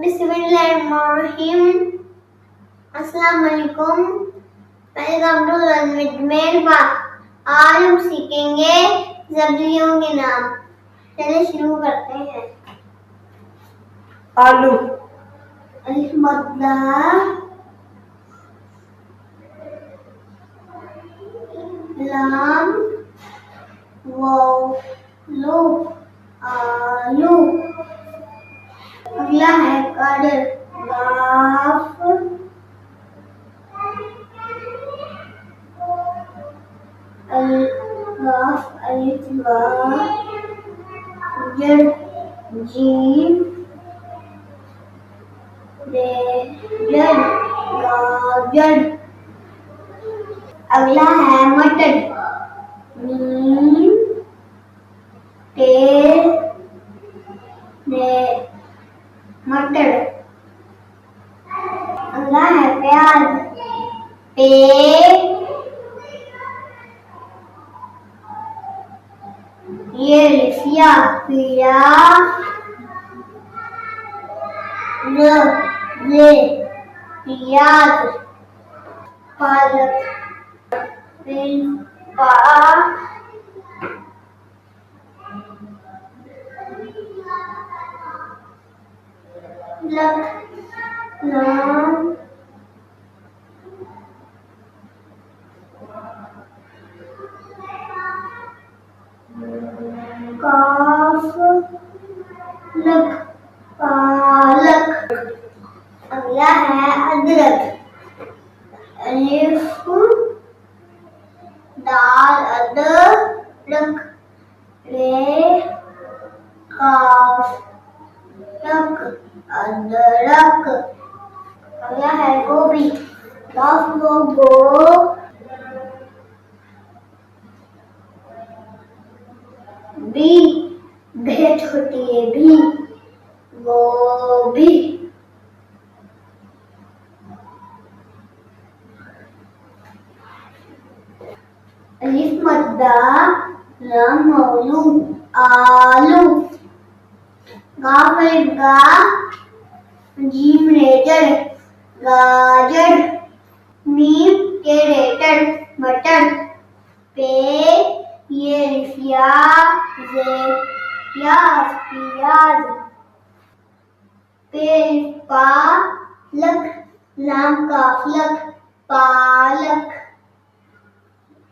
बिस्मिल्लाहिर्रहमानिर्रहीम। अस्सलाम वालेकुम। Welcome to learn with Mehrba. आज हम सीखेंगे सब्जियों के नाम। चलिए शुरू करते हैं। आलू, अलिफ मद्दा, लाम वाव लो आलू। अगला है कादर, गाफ गाफ अलिफ बा, जड़ जीम जड़ गाजर। अगला है मटर, नीम तेल मटर। अगला है प्याज, पे ये लिखिया पिया ये प्याज। पालक पा लक नाम काफ लक पालक। अगला है अदरक, अलिफ दाल अदरक रे काफ लक अदरक। अगला है गोभी, काफ गो बी भेंट होती है भी गोभी। अलिफ मद्दा लाम मौलू आलू। गाफ अलिफ गा जीम रेजर गाजर। मीम के रेटर मटर। पे ये लिखिया प्याज प्याज। पे पालक लाम काफलक पालक।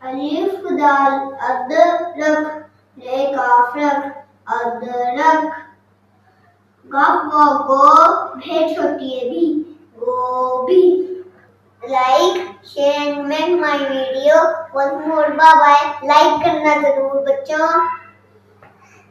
अलिफ दाल अदरक रे काफरक अदरक। गाफ गो भेंट होती है भी गोभी। Like share and make my video. once more, bye bye. Like करना जरूर बच्चों।